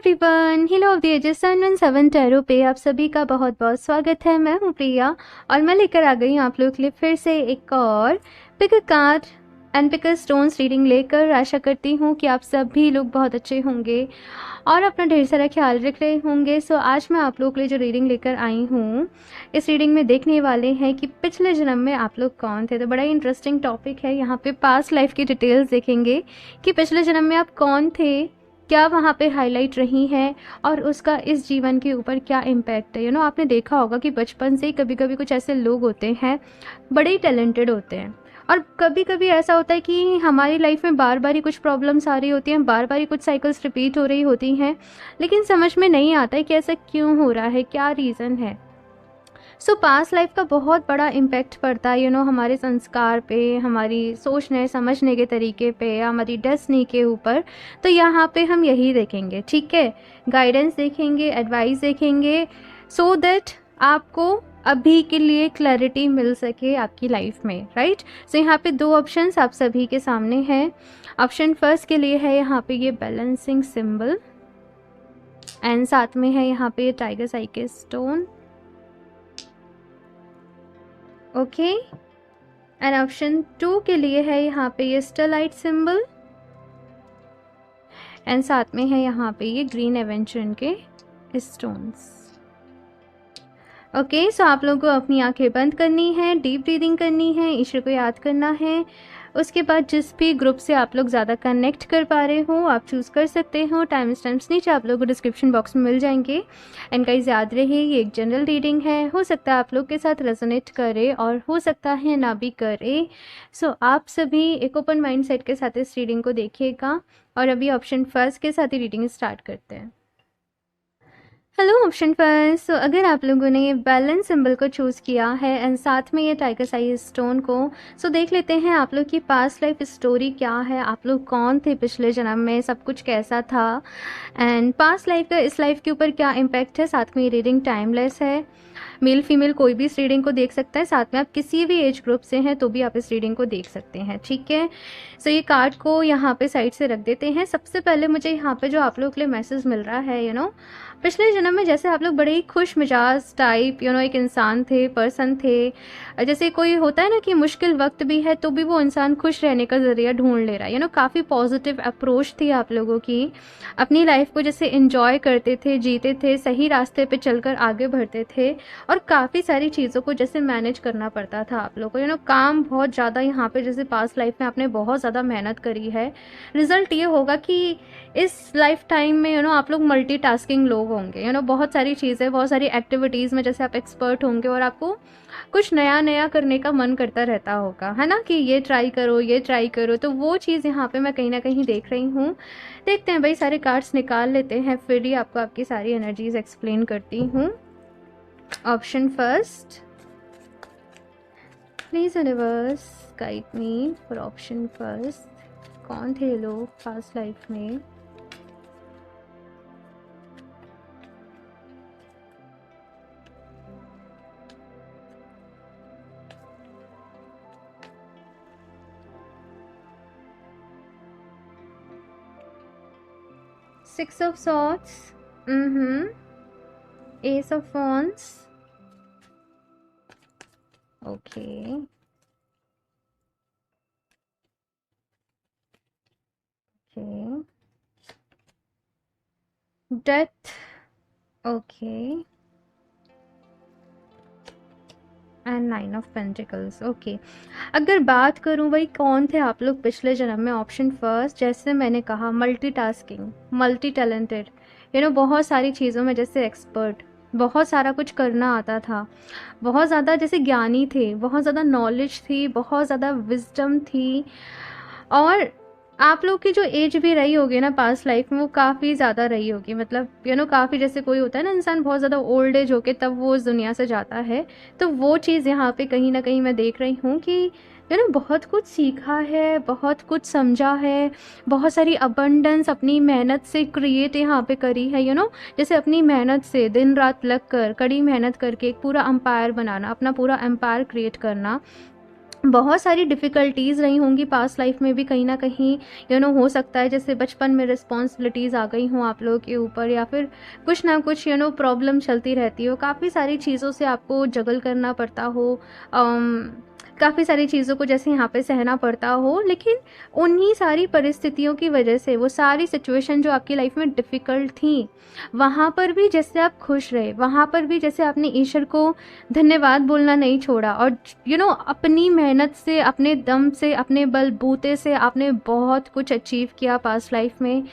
Everyone, heal of the ages sun 17 tarot पे आप सभी का बहुत बहुत स्वागत है। मैं हूँ प्रिया और मैं लेकर आ गई हूँ आप लोग के लिए फिर से एक और pick a card and pick a stones reading लेकर। आशा करती हूँ कि आप सभी लोग बहुत अच्छे होंगे और अपना ढेर सारा ख्याल रख रहे होंगे। सो आज मैं आप लोग के लिए जो रीडिंग लेकर आई हूँ, इस रीडिंग में देखने वाले हैं कि पिछले जन्म में आप लोग कौन थे। तो बड़ा ही इंटरेस्टिंग टॉपिक है। यहाँ पे पास्ट लाइफ की डिटेल्स देखेंगे कि पिछले जन्म में आप कौन थे, क्या वहाँ पे हाईलाइट रही है और उसका इस जीवन के ऊपर क्या इम्पैक्ट है। आपने देखा होगा कि बचपन से ही कभी कभी कुछ ऐसे लोग होते हैं बड़े ही टैलेंटेड होते हैं और कभी कभी ऐसा होता है कि हमारी लाइफ में बार बार ही कुछ प्रॉब्लम्स आ रही होती हैं, बार बार ही कुछ साइकिल्स रिपीट हो रही होती हैं, लेकिन समझ में नहीं आता है कि ऐसा क्यों हो रहा है, क्या रीज़न है। सो पास्ट लाइफ का बहुत बड़ा इम्पैक्ट पड़ता है हमारे संस्कार पे, हमारी सोचने समझने के तरीके पे, हमारी डेस्टिनी के ऊपर। तो यहाँ पे हम यही देखेंगे, ठीक है। गाइडेंस देखेंगे, एडवाइस देखेंगे, सो दैट आपको अभी के लिए क्लैरिटी मिल सके आपकी लाइफ में, राइट। सो यहाँ पे दो ऑप्शंस आप सभी के सामने हैं। ऑप्शन फर्स्ट के लिए है यहाँ पे ये बैलेंसिंग सिंबल एंड साथ में है यहाँ पे tiger cycle stone, okay. And option 2 के लिए है यहाँ पे ये स्टरलाइट सिंबल एंड साथ में है यहाँ पे ये ग्रीन एवेंचर के स्टोन्स, ओके। सो आप लोगों को अपनी आंखें बंद करनी है, डीप ब्रीदिंग करनी है, ईश्वर को याद करना है। उसके बाद जिस भी ग्रुप से आप लोग ज़्यादा कनेक्ट कर पा रहे हो आप चूज़ कर सकते हो। टाइम स्टैम्प्स नीचे आप लोगों को डिस्क्रिप्शन बॉक्स में मिल जाएंगे। एंड गाइस याद रहे ये एक जनरल रीडिंग है, हो सकता है आप लोग के साथ रेजोनेट करे और हो सकता है ना भी करे। सो आप सभी एक ओपन माइंड सेट के साथ इस रीडिंग को देखिएगा और अभी ऑप्शन फर्स्ट के साथ ही रीडिंग स्टार्ट करते हैं। Hello option first. सो अगर आप लोगों ने ये बैलेंस सिंबल को चूज़ किया है एंड साथ में ये टाइगर साइज स्टोन को, सो देख लेते हैं आप लोग की पास्ट लाइफ स्टोरी क्या है, आप लोग कौन थे पिछले जन्म में, सब कुछ कैसा था एंड पास्ट लाइफ का इस लाइफ के ऊपर क्या इम्पैक्ट है। साथ में ये रीडिंग टाइमलेस है, मेल फीमेल कोई भी इस रीडिंग को देख सकता है, साथ में आप किसी भी एज ग्रुप से हैं तो भी आप इस रीडिंग को देख सकते हैं, ठीक है। सो ये कार्ड को यहाँ पे साइड से रख देते हैं। सबसे पहले मुझे यहाँ पे जो आप लोग के लिए मैसेज मिल रहा है, पिछले जन्म में जैसे आप लोग बड़े ही खुश मिजाज टाइप एक इंसान थे, पर्सन थे। जैसे कोई होता है ना कि मुश्किल वक्त भी है तो भी वो इंसान खुश रहने का ज़रिया ढूंढ ले रहा है। काफ़ी पॉजिटिव अप्रोच थी आप लोगों की, अपनी लाइफ को जैसे इंजॉय करते थे, जीते थे, सही रास्ते पे चलकर आगे बढ़ते थे और काफ़ी सारी चीज़ों को जैसे मैनेज करना पड़ता था आप लोगों को। काम बहुत ज़्यादा यहाँ पे जैसे पास्ट लाइफ में आपने बहुत ज़्यादा मेहनत करी है। रिजल्ट ये होगा कि इस लाइफ टाइम में आप लोग मल्टीटास्किंग लोग होंगे। बहुत सारी चीज़ें, बहुत सारी एक्टिविटीज़ में जैसे आप एक्सपर्ट होंगे और आपको कुछ नया नया करने का मन करता रहता होगा, है ना, कि ये ट्राई करो, ये ट्राई करो। तो वो चीज़ यहाँ पे मैं कहीं ना कहीं देख रही हूँ। देखते हैं भाई, सारे कार्ड्स निकाल लेते हैं फिर ही आपको आपकी सारी एनर्जीज एक्सप्लेन करती हूँ। Option first, please universe guide me for option first. कौन थे ये लोग पास्ट लाइफ में? Six of Swords, Ace of Wands, okay, Death, okay, and 9 of pentacles, okay. अगर बात करूं भाई कौन थे आप लोग पिछले जन्म में, ऑप्शन फर्स्ट, जैसे मैंने कहा मल्टीटास्किंग, मल्टी टैलेंटेड, बहुत सारी चीज़ों में जैसे एक्सपर्ट, बहुत सारा कुछ करना आता था, बहुत ज़्यादा जैसे ज्ञानी थे, बहुत ज़्यादा नॉलेज थी, बहुत ज़्यादा विजडम थी। और आप लोग की जो एज भी रही होगी ना पास्ट लाइफ में वो काफ़ी ज़्यादा रही होगी, मतलब काफ़ी, जैसे कोई होता है ना इंसान बहुत ज़्यादा ओल्ड एज होके तब वो इस दुनिया से जाता है, तो वो चीज़ यहाँ पे कहीं ना कहीं मैं देख रही हूँ कि बहुत कुछ सीखा है, बहुत कुछ समझा है, बहुत सारी अबंडेंस अपनी मेहनत से क्रिएट यहाँ पे करी है। जैसे अपनी मेहनत से दिन रात लग कर कड़ी मेहनत करके एक पूरा एम्पायर बनाना, अपना पूरा एम्पायर क्रिएट करना, बहुत सारी डिफ़िकल्टीज़ रही होंगी पास्ट लाइफ में भी कहीं न कहीं, हो सकता है जैसे बचपन में रिस्पॉन्सिबिलिटीज़ आ गई हों आप लोगों के ऊपर, या फिर कुछ ना कुछ प्रॉब्लम चलती रहती हो, काफ़ी सारी चीज़ों से आपको जगल करना पड़ता हो, काफ़ी सारी चीज़ों को जैसे यहाँ पे सहना पड़ता हो, लेकिन उन्हीं सारी परिस्थितियों की वजह से वो सारी सिचुएशन जो आपकी लाइफ में डिफ़िकल्ट थी, वहाँ पर भी जैसे आप खुश रहे, वहाँ पर भी जैसे आपने ईश्वर को धन्यवाद बोलना नहीं छोड़ा, और अपनी मेहनत से, अपने दम से, अपने बलबूते से आपने बहुत कुछ अचीव किया पास्ट लाइफ में,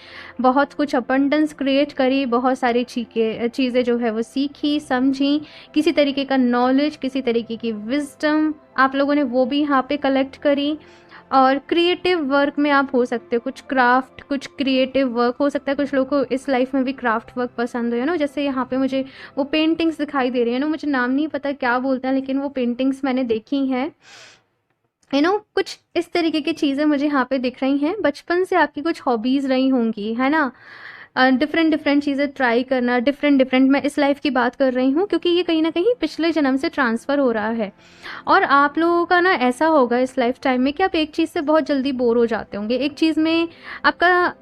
बहुत कुछ अबंडेंस क्रिएट करी, बहुत सारी चीज़ें जो है वो सीखी, समझी, किसी तरीके का नॉलेज, किसी तरीके की विजडम आप लोगों ने वो भी यहाँ पे कलेक्ट करी। और क्रिएटिव वर्क में आप हो सकते हो, कुछ क्राफ्ट, कुछ क्रिएटिव वर्क हो सकता है, कुछ लोगों को इस लाइफ में भी क्राफ्ट वर्क पसंद है जैसे यहाँ पे मुझे वो पेंटिंग्स दिखाई दे रही है मुझे नाम नहीं पता क्या बोलते हैं, लेकिन वो पेंटिंग्स मैंने देखी हैं, कुछ इस तरीके की चीज़ें मुझे यहाँ पे दिख रही हैं। बचपन से आपकी कुछ हॉबीज़ रही होंगी, है ना, डिफरेंट डिफरेंट चीज़ें ट्राई करना, डिफरेंट मैं इस लाइफ की बात कर रही हूँ क्योंकि ये कहीं ना कहीं पिछले जन्म से ट्रांसफ़र हो रहा है। और आप लोगों का ना ऐसा होगा इस लाइफ टाइम में कि आप एक चीज़ से बहुत जल्दी बोर हो जाते होंगे, एक चीज़ में आपका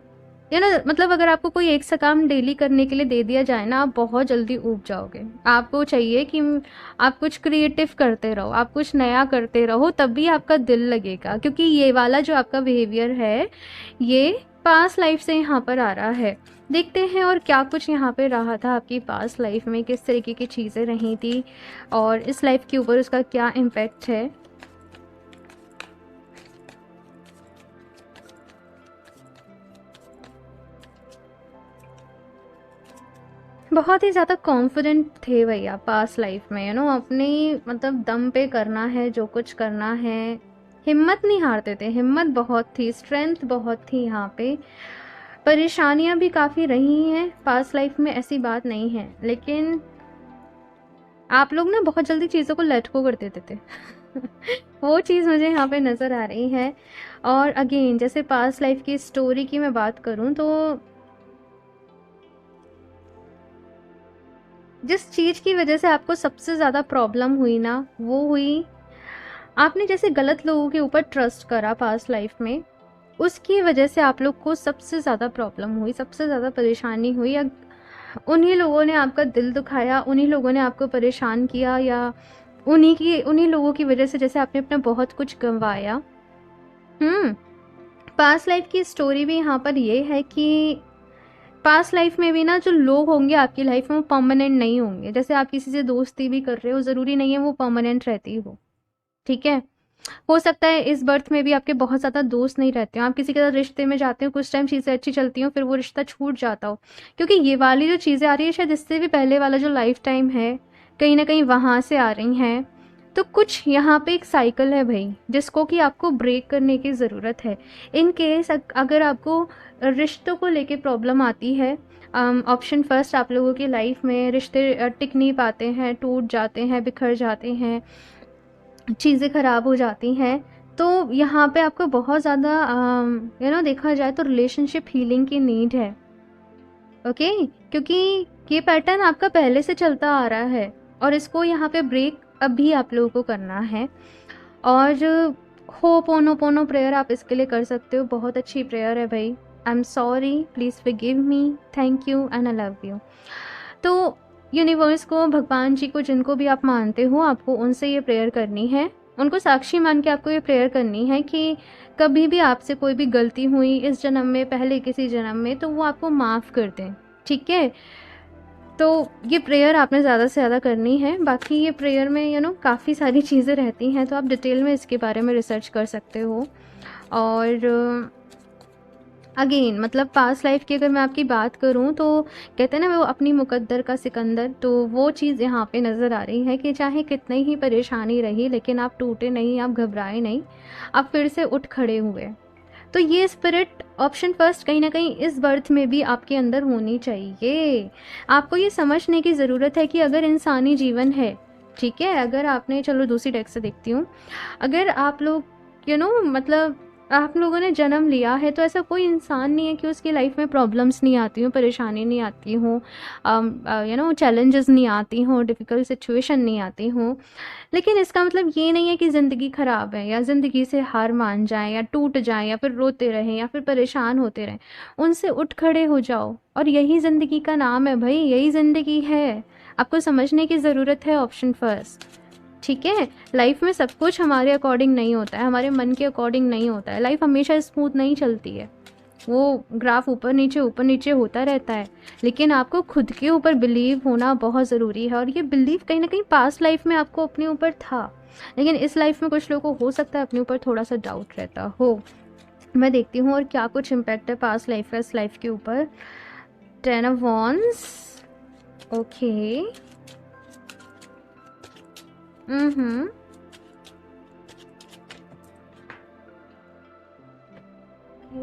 मतलब अगर आपको कोई एक सा काम डेली करने के लिए दे दिया जाए ना, आप बहुत जल्दी ऊब जाओगे। आपको चाहिए कि आप कुछ क्रिएटिव करते रहो, आप कुछ नया करते रहो, तभी आपका दिल लगेगा, क्योंकि ये वाला जो आपका बिहेवियर है ये पास्ट लाइफ से यहाँ पर आ रहा है। देखते हैं और क्या कुछ यहाँ पे रहा था आपकी पास्ट लाइफ में, किस तरीके की चीज़ें रही थी और इस लाइफ के ऊपर उसका क्या इम्पैक्ट है। बहुत ही ज़्यादा कॉन्फिडेंट थे भैया पास्ट लाइफ में, अपनी मतलब दम पे करना है जो कुछ करना है, हिम्मत नहीं हारते थे, हिम्मत बहुत थी, स्ट्रेंथ बहुत थी यहाँ पे। परेशानियाँ भी काफ़ी रही हैं पास्ट लाइफ में, ऐसी बात नहीं है, लेकिन आप लोग ना बहुत जल्दी चीज़ों को लेट गो कर देते थे वो चीज़ मुझे यहाँ पे नज़र आ रही है। और अगेन जैसे पास्ट लाइफ की स्टोरी की मैं बात करूँ तो जिस चीज़ की वजह से आपको सबसे ज़्यादा प्रॉब्लम हुई ना, वो हुई आपने जैसे गलत लोगों के ऊपर ट्रस्ट करा पास्ट लाइफ में, उसकी वजह से आप लोग को सबसे ज़्यादा प्रॉब्लम हुई, सबसे ज़्यादा परेशानी हुई, या उन्हीं लोगों ने आपका दिल दुखाया, उन्हीं लोगों ने आपको परेशान किया, या उन्हीं लोगों की वजह से जैसे आपने अपना बहुत कुछ गंवाया। पास्ट लाइफ की स्टोरी भी यहाँ पर ये है कि पास्ट लाइफ में भी ना जो लोग होंगे आपकी लाइफ में वो परमानेंट नहीं होंगे। जैसे आप किसी से दोस्ती भी कर रहे हो, ज़रूरी नहीं है वो परमानेंट रहती हो, ठीक है। हो सकता है इस बर्थ में भी आपके बहुत ज़्यादा दोस्त नहीं रहते हो, आप किसी के साथ रिश्ते में जाते हो, कुछ टाइम चीज़ें अच्छी चलती हो, फिर वो रिश्ता छूट जाता हो, क्योंकि ये वाली जो चीज़ें आ रही है शायद इससे भी पहले वाला जो लाइफ टाइम है कहीं ना कहीं वहाँ से आ रही हैं। तो कुछ यहाँ पे एक साइकिल है भाई, जिसको कि आपको ब्रेक करने की ज़रूरत है। इन केस अगर आपको रिश्तों को लेके प्रॉब्लम आती है, ऑप्शन फर्स्ट आप लोगों की लाइफ में रिश्ते टिक नहीं पाते हैं, टूट जाते हैं, बिखर जाते हैं, चीज़ें ख़राब हो जाती हैं, तो यहाँ पे आपको बहुत ज़्यादा देखा जाए तो रिलेशनशिप हीलिंग की नीड है, ओके। क्योंकि ये पैटर्न आपका पहले से चलता आ रहा है और इसको यहाँ पे ब्रेक अभी आप लोगों को करना है। और होपोनोपोनो प्रेयर आप इसके लिए कर सकते हो, बहुत अच्छी प्रेयर है भाई। I am sorry, please forgive me, thank you and I love you. तो यूनिवर्स को, भगवान जी को, जिनको भी आप मानते हो, आपको उनसे ये प्रेयर करनी है, उनको साक्षी मान के आपको ये प्रेयर करनी है कि कभी भी आपसे कोई भी गलती हुई इस जन्म में, पहले किसी जन्म में, तो वो आपको माफ़ कर दें, ठीक है। तो ये प्रेयर आपने ज़्यादा से ज़्यादा करनी है। बाकी ये प्रेयर में काफ़ी सारी चीज़ें रहती हैं, तो आप डिटेल में इसके बारे में रिसर्च कर सकते हो। और अगेन मतलब पास्ट लाइफ की अगर मैं आपकी बात करूं तो कहते हैं ना वो अपनी मुकद्दर का सिकंदर, तो वो चीज़ यहाँ पे नज़र आ रही है कि चाहे कितनी ही परेशानी रही लेकिन आप टूटे नहीं, आप घबराए नहीं, आप फिर से उठ खड़े हुए। तो ये स्पिरिट ऑप्शन फर्स्ट कहीं ना कहीं इस बर्थ में भी आपके अंदर होनी चाहिए। आपको ये समझने की ज़रूरत है कि अगर इंसानी जीवन है, ठीक है, अगर आपने, चलो दूसरी डेक से देखती हूँ, अगर आप लोग मतलब आप लोगों ने जन्म लिया है तो ऐसा कोई इंसान नहीं है कि उसकी लाइफ में प्रॉब्लम्स नहीं आती हों, परेशानी नहीं आती हों, चैलेंजेस नहीं आती हों, डिफ़िकल्ट सिचुएशन नहीं आती हों। लेकिन इसका मतलब ये नहीं है कि ज़िंदगी ख़राब है या ज़िंदगी से हार मान जाएँ या टूट जाएँ या फिर रोते रहें या फिर परेशान होते रहें। उनसे उठ खड़े हो जाओ, और यही ज़िंदगी का नाम है भई, यही ज़िंदगी है। आपको समझने की ज़रूरत है ऑप्शन फर्स्ट, ठीक है? लाइफ में सब कुछ हमारे अकॉर्डिंग नहीं होता है, हमारे मन के अकॉर्डिंग नहीं होता है। लाइफ हमेशा स्मूथ नहीं चलती है, वो ग्राफ ऊपर नीचे होता रहता है। लेकिन आपको खुद के ऊपर बिलीव होना बहुत ज़रूरी है, और ये बिलीव कहीं ना कहीं पास्ट लाइफ में आपको अपने ऊपर था, लेकिन इस लाइफ में कुछ लोगों को हो सकता है अपने ऊपर थोड़ा सा डाउट रहता हो। मैं देखती हूँ और क्या कुछ इम्पैक्ट है पास्ट लाइफ का इस लाइफ के ऊपर। 10 ऑफ वॉन्ड्स, ओके।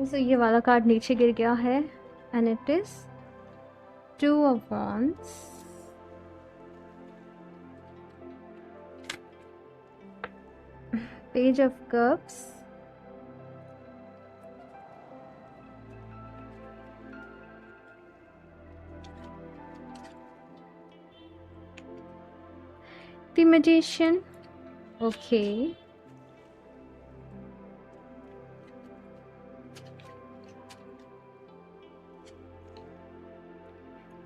सो ये वाला कार्ड नीचे गिर गया है, and it is 2 of wands, page of cups, the magician, okay.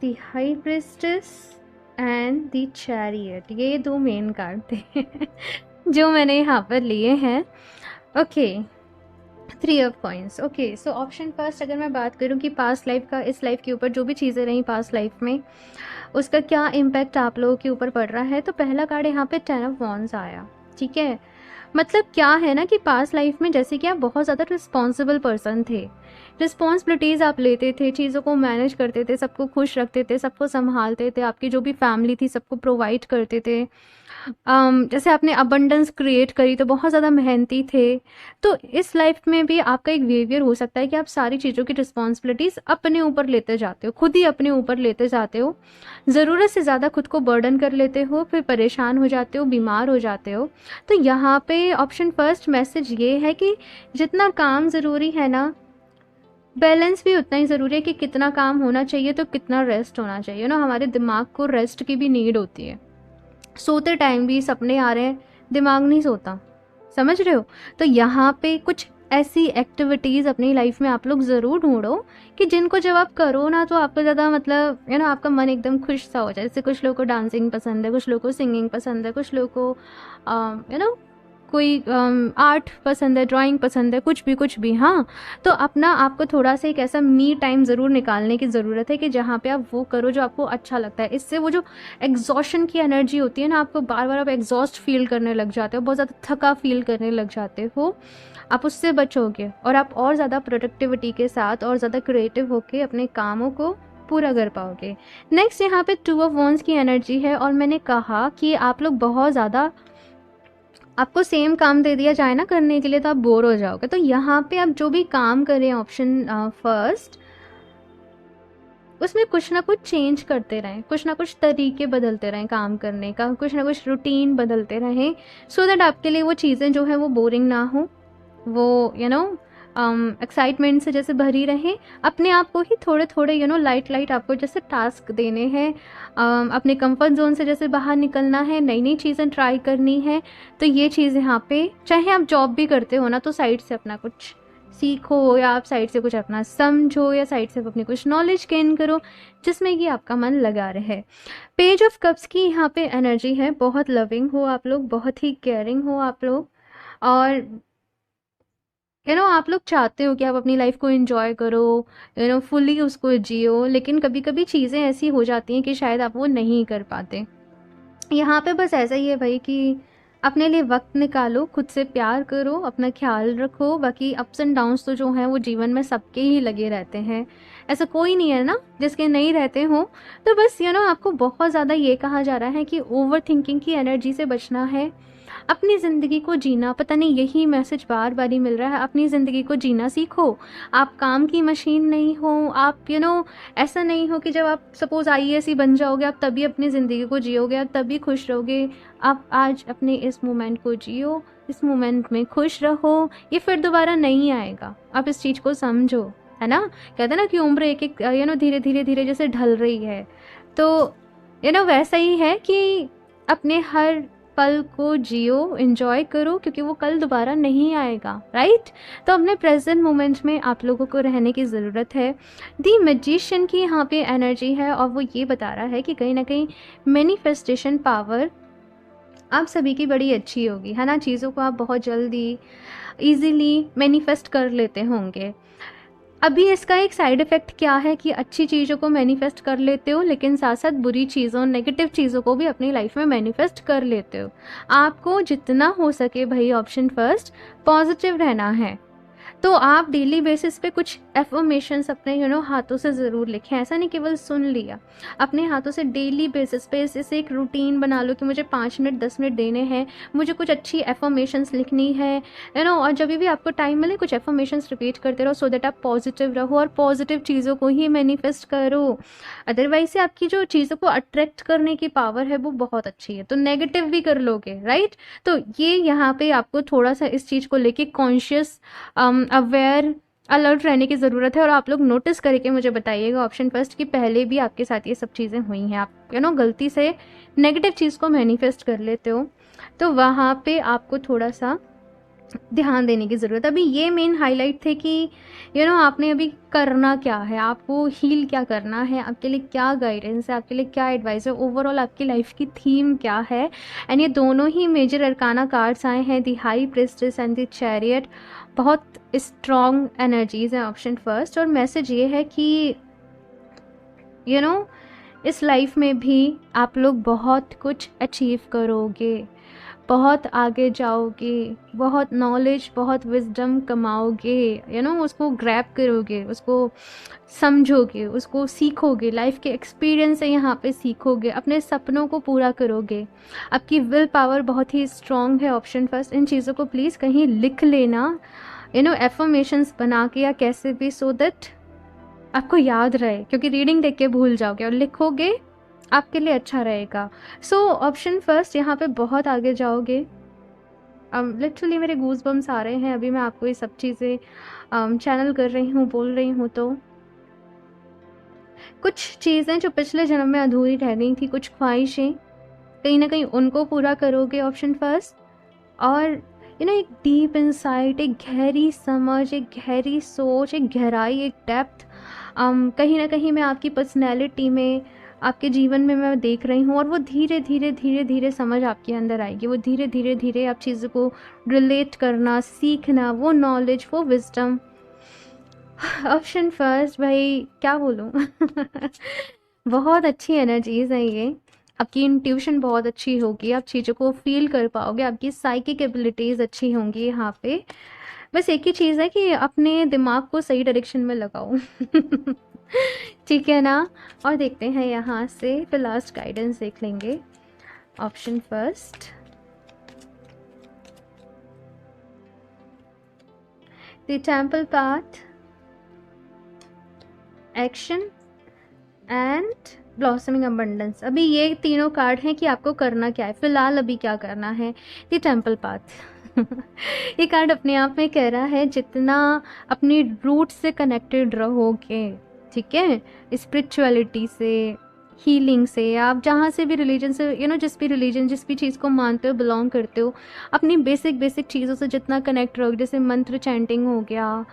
The high priestess and the chariot, ये 2 मेन कार्ड थे जो मैंने यहाँ पर लिए हैं, okay. 3 of coins, okay. So option first, अगर मैं बात करूँ कि पास्ट लाइफ का इस लाइफ के ऊपर जो भी चीज़ें रहीं पास्ट लाइफ में, उसका क्या इम्पैक्ट आप लोगों के ऊपर पड़ रहा है, तो पहला कार्ड यहाँ पे 10 ऑफ वॉन्ड्स आया, ठीक है। मतलब क्या है ना कि पास्ट लाइफ में जैसे कि आप बहुत ज़्यादा रिस्पॉन्सिबल पर्सन थे, रिस्पॉन्सिबिलिटीज़ आप लेते थे, चीज़ों को मैनेज करते थे, सबको खुश रखते थे, सबको संभालते थे, आपकी जो भी फैमिली थी सबको प्रोवाइड करते थे। जैसे आपने अबंडेंस क्रिएट करी तो बहुत ज़्यादा मेहनती थे। तो इस लाइफ में भी आपका एक बिहेवियर हो सकता है कि आप सारी चीज़ों की रिस्पॉन्सिबिलिटीज़ अपने ऊपर लेते जाते हो, खुद ही अपने ऊपर लेते जाते हो, ज़रूरत से ज़्यादा खुद को बर्डन कर लेते हो, फिर परेशान हो जाते हो, बीमार हो जाते हो। तो यहाँ पे ऑप्शन फर्स्ट मैसेज ये है कि जितना काम ज़रूरी है ना, बैलेंस भी उतना ही ज़रूरी है कि कितना काम होना चाहिए तो कितना रेस्ट होना चाहिए ना। हमारे दिमाग को रेस्ट की भी नीड होती है। सोते टाइम भी सपने आ रहे हैं, दिमाग नहीं सोता, समझ रहे हो? तो यहाँ पे कुछ ऐसी एक्टिविटीज़ अपनी लाइफ में आप लोग ज़रूर ढूंढो कि जिनको जब आप करो ना तो आपको ज़्यादा मतलब आपका मन एकदम खुश सा हो जाए। जैसे कुछ लोगों को डांसिंग पसंद है, कुछ लोगों को सिंगिंग पसंद है, कुछ लोगों को कोई आर्ट पसंद है, ड्राइंग पसंद है, कुछ भी। हाँ, तो अपना आपको थोड़ा सा एक ऐसा मी टाइम ज़रूर निकालने की ज़रूरत है कि जहाँ पे आप वो करो जो आपको अच्छा लगता है। इससे वो जो एग्जॉशन की एनर्जी होती है ना, आपको बार बार आप एग्जॉस्ट फील करने लग जाते हो, बहुत ज़्यादा थका फील करने लग जाते हो, आप उससे बचोगे और आप और ज़्यादा प्रोडक्टिविटी के साथ और ज़्यादा क्रिएटिव होकर अपने कामों को पूरा कर पाओगे। नेक्स्ट यहाँ पे 2 ऑफ वॉन्ड्स की एनर्जी है, और मैंने कहा कि आप लोग बहुत ज़्यादा, आपको सेम काम दे दिया जाए ना करने के लिए तो आप बोर हो जाओगे। तो यहाँ पे आप जो भी काम करें ऑप्शन फर्स्ट, उसमें कुछ ना कुछ चेंज करते रहें, कुछ ना कुछ तरीके बदलते रहें काम करने का, कुछ ना कुछ रूटीन बदलते रहें, सो दैट आपके लिए वो चीज़ें जो है वो बोरिंग ना हो, वो एक्साइटमेंट से जैसे भरी रहें। अपने आप को ही थोड़े थोड़े लाइट आपको जैसे टास्क देने हैं, अपने कंफर्ट जोन से जैसे बाहर निकलना है, नई नई चीज़ें ट्राई करनी है। तो ये चीज़ यहाँ पे, चाहे आप जॉब भी करते हो ना तो साइड से अपना कुछ सीखो, या आप साइड से कुछ अपना समझो, या साइड से अपनी कुछ नॉलेज गेन करो जिसमें कि आपका मन लगा रहे। पेज ऑफ कप्स की यहाँ पे एनर्जी है, बहुत लविंग हो आप लोग, बहुत ही केयरिंग हो आप लोग, और आप लोग चाहते हो कि आप अपनी लाइफ को एंजॉय करो, फुली उसको जियो, लेकिन कभी कभी चीज़ें ऐसी हो जाती हैं कि शायद आप वो नहीं कर पाते। यहाँ पे बस ऐसा ही है भाई कि अपने लिए वक्त निकालो, खुद से प्यार करो, अपना ख्याल रखो। बाकी अप्स एंड डाउन्स तो जो हैं वो जीवन में सबके ही लगे रहते हैं, ऐसा कोई नहीं है ना जिसके नहीं रहते हों। तो बस आपको बहुत ज़्यादा ये कहा जा रहा है कि ओवर थिंकिंग की एनर्जी से बचना है, अपनी ज़िंदगी को जीना। पता नहीं यही मैसेज बार बार ही मिल रहा है, अपनी ज़िंदगी को जीना सीखो। आप काम की मशीन नहीं हो, आप ऐसा नहीं हो कि जब आप सपोज़ IAS ही बन जाओगे आप तभी अपनी ज़िंदगी को जियोगे, आप तभी खुश रहोगे। आप आज अपने इस मोमेंट को जियो, इस मोमेंट में खुश रहो, ये फिर दोबारा नहीं आएगा। आप इस चीज़ को समझो, है ना। कहते हैं ना कि उम्र एक एक धीरे धीरे धीरे जैसे ढल रही है, तो वैसा ही है कि अपने हर पल को जियो, एंजॉय करो, क्योंकि वो कल दोबारा नहीं आएगा, राइट। तो अपने प्रेजेंट मोमेंट में आप लोगों को रहने की ज़रूरत है। दी मैजिशियन की यहाँ पे एनर्जी है और वो ये बता रहा है कि कहीं ना कहीं मैनिफेस्टेशन पावर आप सभी की बड़ी अच्छी होगी, है ना। चीज़ों को आप बहुत जल्दी ईजीली मैनिफेस्ट कर लेते होंगे। अभी इसका एक साइड इफ़ेक्ट क्या है कि अच्छी चीज़ों को मैनिफेस्ट कर लेते हो, लेकिन साथ साथ बुरी चीज़ों, नेगेटिव चीज़ों को भी अपनी लाइफ में मैनिफेस्ट कर लेते हो। आपको जितना हो सके भाई, ऑप्शन फर्स्ट, पॉजिटिव रहना है। तो आप डेली बेसिस पे कुछ एफर्मेशंस अपने हाथों से ज़रूर लिखें। ऐसा नहीं केवल सुन लिया, अपने हाथों से डेली बेसिस पे इसे एक रूटीन बना लो कि मुझे 5 मिनट 10 मिनट देने हैं, मुझे कुछ अच्छी एफर्मेशंस लिखनी है, और जब भी आपको टाइम मिले कुछ एफर्मेशंस रिपीट करते रहो, सो दैट आप पॉजिटिव रहो और पॉजिटिव चीज़ों को ही मैनिफेस्ट करो। अदरवाइज से आपकी जो चीज़ों को अट्रैक्ट करने की पावर है वो बहुत अच्छी है, तो नेगेटिव भी कर लोगे, राइट। तो ये यहाँ पे आपको थोड़ा सा इस चीज़ को लेके कॉन्शियस, अवेयर, अलर्ट रहने की ज़रूरत है। और आप लोग नोटिस करके मुझे बताइएगा ऑप्शन फर्स्ट कि पहले भी आपके साथ ये सब चीज़ें हुई हैं, आप गलती से नेगेटिव चीज़ को मैनिफेस्ट कर लेते हो, तो वहाँ पे आपको थोड़ा सा ध्यान देने की ज़रूरत है। अभी ये मेन हाईलाइट थे कि आपने अभी करना क्या है, आपको हील क्या करना है, आपके लिए क्या गाइडेंस है, आपके लिए क्या एडवाइस है, ओवरऑल आपकी लाइफ की थीम क्या है। एंड ये दोनों ही मेजर अरकाना कार्ड्स आए हैं, the high priestess and the chariot. बहुत स्ट्रॉन्ग एनर्जीज हैं ऑप्शन फर्स्ट। और मैसेज ये है कि इस लाइफ में भी आप लोग बहुत कुछ अचीव करोगे, बहुत आगे जाओगे, बहुत नॉलेज, बहुत विजडम कमाओगे, उसको ग्रैब करोगे, उसको समझोगे, उसको सीखोगे, लाइफ के एक्सपीरियंस से यहाँ पे सीखोगे, अपने सपनों को पूरा करोगे। आपकी विल पावर बहुत ही स्ट्रॉन्ग है ऑप्शन फर्स्ट। इन चीज़ों को प्लीज़ कहीं लिख लेना, एफर्मेशंस बना के या कैसे भी, सो दैट आपको याद रहे, क्योंकि रीडिंग देख के भूल जाओगे और लिखोगे आपके लिए अच्छा रहेगा। सो ऑप्शन फर्स्ट, यहाँ पे बहुत आगे जाओगे। लिटरली मेरे गूज बम्स आ रहे हैं, अभी मैं आपको ये सब चीज़ें चैनल कर रही हूँ, बोल रही हूँ। तो कुछ चीज़ें जो पिछले जन्म में अधूरी रह गई थी, कुछ ख्वाहिशें, कहीं ना कहीं उनको पूरा करोगे ऑप्शन फर्स्ट। और एक डीप इंसाइट, एक गहरी समझ, एक गहरी सोच, एक गहराई, एक डेप्थ कहीं ना कहीं मैं आपकी पर्सनैलिटी में, आपके जीवन में मैं देख रही हूँ। और वो धीरे धीरे धीरे धीरे समझ आपके अंदर आएगी, वो धीरे धीरे धीरे आप चीज़ों को रिलेट करना सीखना, वो नॉलेज, वो विजडम। ऑप्शन फर्स्ट भाई क्या बोलूँ बहुत अच्छी एनर्जीज हैं ये। आपकी इंट्यूशन बहुत अच्छी होगी, आप चीज़ों को फील कर पाओगे, आपकी साइकिक एबिलिटीज़ अच्छी होंगी यहाँ पे। बस एक ही चीज़ है कि अपने दिमाग को सही डायरेक्शन में लगाओ ठीक है ना। और देखते हैं यहाँ से, फिर लास्ट गाइडेंस देख लेंगे। Option first, the temple path, action and blossoming abundance. अभी ये तीनों कार्ड हैं कि आपको करना क्या है, फिलहाल अभी क्या करना है। द टेम्पल पाथ ये कार्ड अपने आप में कह रहा है जितना अपनी रूट से कनेक्टेड रहोगे, ठीक है, स्पिरिचुअलिटी से, हीलिंग से, आप जहाँ से भी रिलीजन से, जिस भी रिलीजन, जिस भी चीज़ को मानते हो, बिलोंग करते हो, अपनी बेसिक चीज़ों से जितना कनेक्ट रहोगे, जैसे मंत्र चैंटिंग हो गया,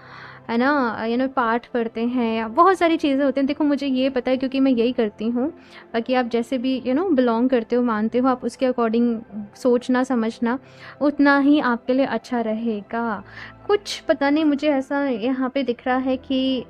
है ना, पाठ पढ़ते हैं, बहुत सारी चीज़ें होती हैं। देखो मुझे ये पता है क्योंकि मैं यही करती हूँ। बाकी आप जैसे भी बिलोंग करते हो, मानते हो, आप उसके अकॉर्डिंग सोचना समझना उतना ही आपके लिए अच्छा रहेगा। कुछ पता नहीं, मुझे ऐसा यहाँ पे दिख रहा है कि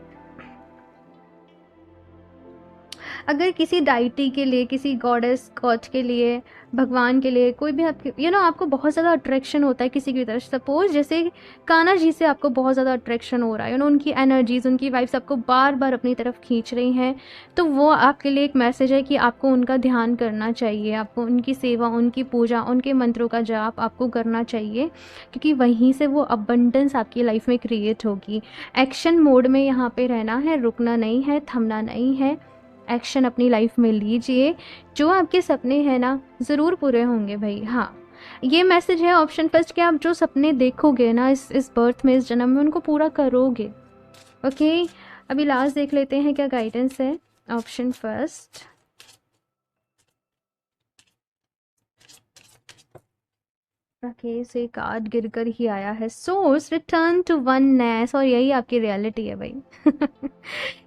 अगर किसी डाइटी के लिए, किसी गॉडेस गॉड के लिए, भगवान के लिए, कोई भी आपके आपको बहुत ज़्यादा अट्रैक्शन होता है किसी की तरफ, सपोज जैसे कान्हा जी से आपको बहुत ज़्यादा अट्रैक्शन हो रहा है, उनकी एनर्जीज, उनकी वाइब्स आपको बार बार अपनी तरफ खींच रही हैं, तो वो आपके लिए एक मैसेज है कि आपको उनका ध्यान करना चाहिए, आपको उनकी सेवा, उनकी पूजा, उनके मंत्रों का जाप आपको करना चाहिए, क्योंकि वहीं से वो अबंडेंस आपकी लाइफ में क्रिएट होगी। एक्शन मोड में यहाँ पे रहना है, रुकना नहीं है, थमना नहीं है, एक्शन अपनी लाइफ में लीजिए। जो आपके सपने हैं ना, ज़रूर पूरे होंगे भाई। हाँ, ये मैसेज है ऑप्शन फर्स्ट कि आप जो सपने देखोगे ना इस बर्थ में, इस जन्म में, उनको पूरा करोगे। ओके, अभी लास्ट देख लेते हैं क्या गाइडेंस है। ऑप्शन फर्स्ट, ओके, से कार्ड गिरकर ही आया है, सोर्स रिटर्न टू वननेस, और यही आपकी रियलिटी है भाई।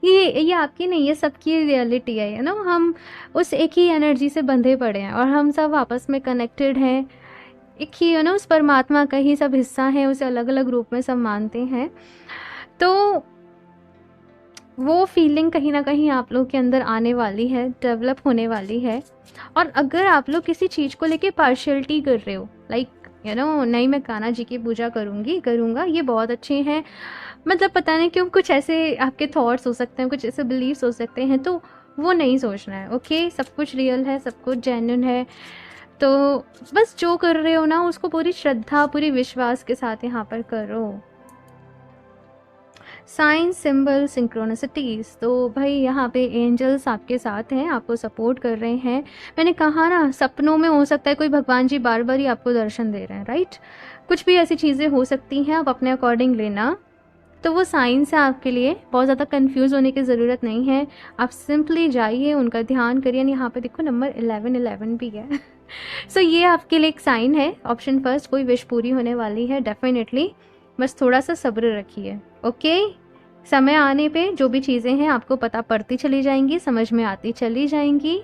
ये आपकी नहीं, ये सबकी रियलिटी है ना। हम उस एक ही एनर्जी से बंधे पड़े हैं और हम सब आपस में कनेक्टेड हैं। एक ही है ना, उस परमात्मा का ही सब हिस्सा है, उसे अलग अलग रूप में सब मानते हैं। तो वो फीलिंग कहीं ना कहीं आप लोग के अंदर आने वाली है, डेवलप होने वाली है। और अगर आप लोग किसी चीज़ को लेके पार्शियलिटी कर रहे हो, लाइक नहीं मैं कान्हा जी की पूजा करूँगा, ये बहुत अच्छे हैं, मतलब पता नहीं क्यों कुछ ऐसे आपके थॉट्स हो सकते हैं, कुछ ऐसे बिलीव्स हो सकते हैं, तो वो नहीं सोचना है। ओके, सब कुछ रियल है, सब कुछ जेन्युइन है। तो बस जो कर रहे हो ना उसको पूरी श्रद्धा, पूरी विश्वास के साथ यहाँ पर करो। साइन, सिंबल, सिंक्रोनिसिटीज़, तो भाई यहाँ पे एंजल्स आपके साथ हैं, आपको सपोर्ट कर रहे हैं। मैंने कहा ना, सपनों में हो सकता है कोई भगवान जी बार बार ही आपको दर्शन दे रहे हैं, राइट। कुछ भी ऐसी चीज़ें हो सकती हैं, आप अपने अकॉर्डिंग लेना। तो वो साइंस है आपके लिए, बहुत ज़्यादा कंफ्यूज होने की ज़रूरत नहीं है। आप सिंपली जाइए, उनका ध्यान करिए। यहाँ पे देखो नंबर 1111 भी है। सो ये आपके लिए एक साइन है। ऑप्शन फर्स्ट, कोई विश पूरी होने वाली है डेफिनेटली, बस थोड़ा सा सब्र रखिए। ओके, समय आने पे जो भी चीज़ें हैं आपको पता पड़ती चली जाएंगी, समझ में आती चली जाएंगी।